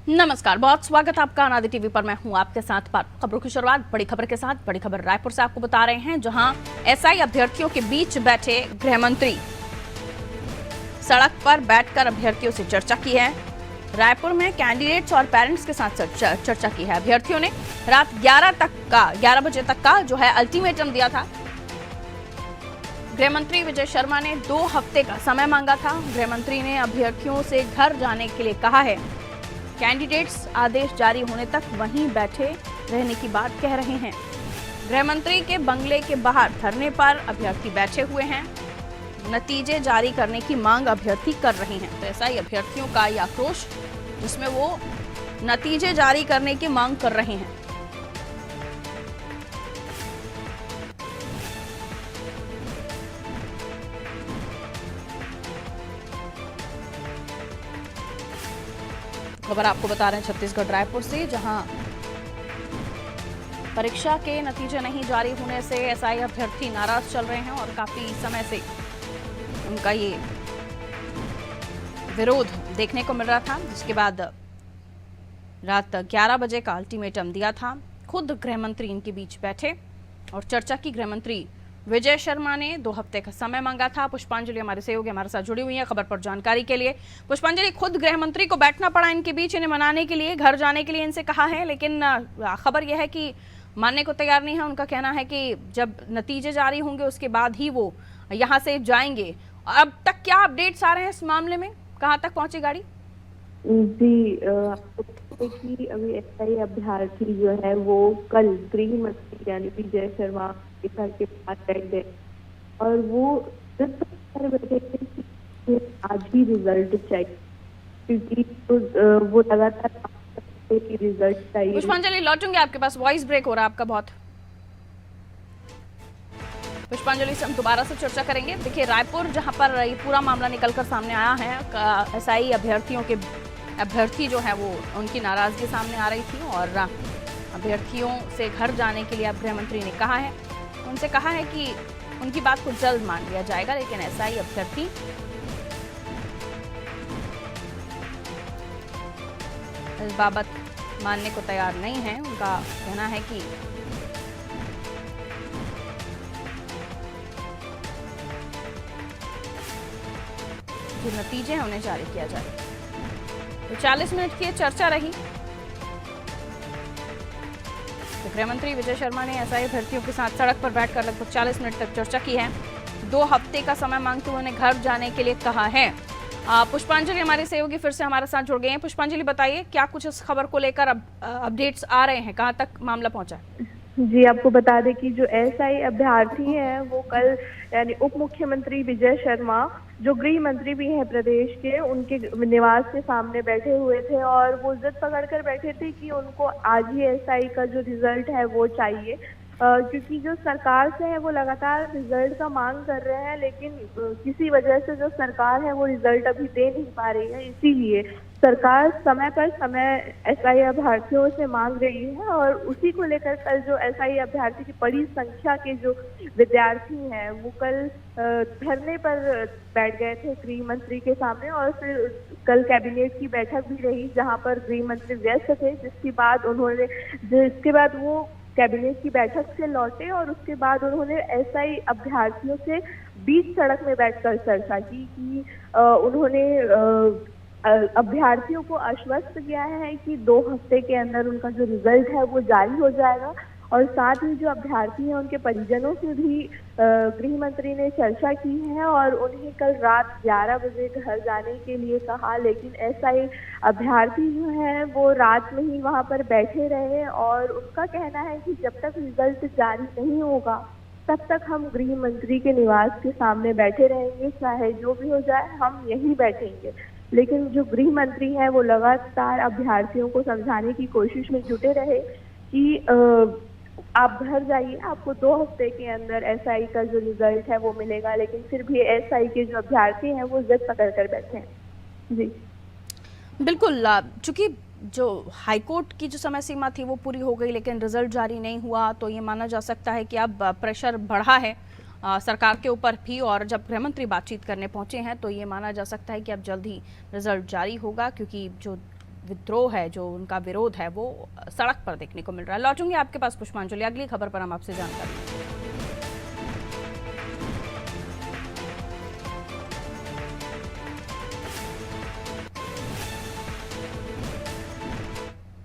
नमस्कार, बहुत स्वागत आपका अनादि टीवी पर। मैं हूं आपके साथ खबरों की शुरुआत बड़ी खबर के साथ। बड़ी खबर रायपुर से आपको बता रहे हैं, जहां एसआई अभ्यर्थियों के बीच बैठे गृह मंत्री सड़क पर बैठकर अभ्यर्थियों से चर्चा की है। रायपुर में कैंडिडेट्स और पेरेंट्स के साथ चर्चा की है। अभ्यर्थियों ने रात 11 बजे तक का जो है अल्टीमेटम दिया था। गृह मंत्री विजय शर्मा ने 2 हफ्ते का समय मांगा था। गृह मंत्री ने अभ्यर्थियों से घर जाने के लिए कहा है। कैंडिडेट्स आदेश जारी होने तक वहीं बैठे रहने की बात कह रहे हैं। गृह मंत्री के बंगले के बाहर धरने पर अभ्यर्थी बैठे हुए हैं। नतीजे जारी करने की मांग अभ्यर्थी कर रहे हैं। तो ऐसा ही अभ्यर्थियों का ये आक्रोश, जिसमें वो नतीजे जारी करने की मांग कर रहे हैं। खबर आपको बता रहे हैं छत्तीसगढ़ रायपुर से, जहां परीक्षा के नतीजे नहीं जारी होने से एसआई अभ्यर्थी नाराज चल रहे हैं और काफी समय से उनका ये विरोध देखने को मिल रहा था, जिसके बाद रात 11 बजे का अल्टीमेटम दिया था। खुद गृह मंत्री इनके बीच बैठे और चर्चा की। गृह मंत्री विजय शर्मा ने 2 हफ्ते का समय मांगा था। पुष्पांजलि हमारे सहयोगी हमारे साथ जुड़ी हुई है खबर पर जानकारी के लिए। पुष्पांजलि, खुद गृह मंत्री को बैठना पड़ा इनके बीच, इन्हें मनाने के लिए, घर जाने के लिए इनसे कहा है, लेकिन खबर यह है कि मानने को तैयार नहीं है। उनका कहना है कि जब नतीजे जारी होंगे उसके बाद ही वो यहाँ से जाएंगे। अब तक क्या अपडेट्स आ रहे हैं इस मामले में, कहाँ तक पहुंची गाड़ी? जी, आपको पता है कि अभी एसआई अभ्यर्थी जो है वो कल गृह मंत्री यानी विजय शर्मा के घर के पास बैठ गए और वो बैठे थे कि आज ही रिजल्ट चाहिए, क्योंकि तो वो लगातार की रिजल्ट चाहिए। पुष्पांजलि, लौटूंगी आपके पास, वॉइस ब्रेक हो रहा है आपका बहुत। पुष्पांजलि से हम दोबारा से चर्चा करेंगे। देखिए, रायपुर जहां पर ये पूरा मामला निकलकर सामने आया है, एसआई अभ्यर्थी जो है वो उनकी नाराजगी सामने आ रही थी और अभ्यर्थियों से घर जाने के लिए अब गृह मंत्री ने कहा है। उनसे कहा है कि उनकी बात को जल्द मान लिया जाएगा, लेकिन एसआई अभ्यर्थी इस बाबत मानने को तैयार नहीं है। उनका कहना है कि जो नतीजे हैं उन्हें जारी किया जाए। तो 40 मिनट की चर्चा रही। तो गृह मंत्री विजय शर्मा ने एसआई अभ्यर्थियों के साथ सड़क पर बैठकर लगभग 40 मिनट तक चर्चा की है। 2 हफ्ते का समय मांगते हुए उन्हें घर जाने के लिए कहा है। पुष्पांजलि हमारे सहयोगी फिर से हमारे साथ जुड़ गए हैं। पुष्पांजलि, बताइए क्या कुछ इस खबर को लेकर अब अपडेट्स आ रहे हैं, कहां तक मामला पहुंचा है? जी, आपको बता दें कि जो एसआई अभ्यर्थी हैं वो कल यानी उप मुख्यमंत्री विजय शर्मा, जो गृह मंत्री भी हैं प्रदेश के, उनके निवास के सामने बैठे हुए थे और वो जिद पकड़ कर बैठे थे कि उनको आज ही एसआई का जो रिजल्ट है वो चाहिए, क्योंकि जो सरकार से है वो लगातार रिजल्ट का मांग कर रहे हैं, लेकिन किसी वजह से जो सरकार है वो रिजल्ट अभी दे नहीं पा रही है। इसीलिए सरकार समय पर समय एसआई अभ्यर्थियों से मांग रही है और उसी को लेकर कल जो एसआई अभ्यर्थी की बड़ी संख्या के जो विद्यार्थी हैं वो कल धरने पर बैठ गए थे गृह मंत्री के सामने। और फिर कल कैबिनेट की बैठक भी रही जहां पर गृह मंत्री व्यस्त थे, जिसके बाद वो कैबिनेट की बैठक से लौटे और उसके बाद उन्होंने एसआई अभ्यर्थियों से बीच सड़क में बैठकर चर्चा की कि उन्होंने अभ्यर्थियों को आश्वस्त किया है कि 2 हफ्ते के अंदर उनका जो रिजल्ट है वो जारी हो जाएगा। और साथ ही जो अभ्यर्थी हैं उनके परिजनों से भी गृह मंत्री ने चर्चा की है और उन्हें कल रात 11 बजे घर जाने के लिए कहा, लेकिन एसआई अभ्यर्थी जो है वो रात में ही वहां पर बैठे रहे और उनका कहना है कि जब तक रिजल्ट जारी नहीं होगा तब तक हम गृह मंत्री के निवास के सामने बैठे रहेंगे, चाहे जो भी हो जाए हम यहीं बैठेंगे। लेकिन जो गृह मंत्री है वो लगातार अभ्यर्थियों को समझाने की कोशिश में जुटे रहे कि आप घर जाइए, आपको 2 हफ्ते के अंदर एसआई का जो रिजल्ट है वो मिलेगा, लेकिन फिर भी एसआई के जो अभ्यर्थी हैं वो जिद पकड़ कर बैठे हैं। जी बिल्कुल, चूंकि जो हाईकोर्ट की जो समय सीमा थी वो पूरी हो गई, लेकिन रिजल्ट जारी नहीं हुआ, तो ये माना जा सकता है कि अब प्रेशर बढ़ा है सरकार के ऊपर भी। और जब गृह मंत्री बातचीत करने पहुंचे हैं तो ये माना जा सकता है कि अब जल्द ही रिजल्ट जारी होगा, क्योंकि जो विद्रोह है, जो उनका विरोध है, वो सड़क पर देखने को मिल रहा है। लौटूंगी आपके पास पुष्पांजलि, अगली खबर पर हम आपसे जानकारी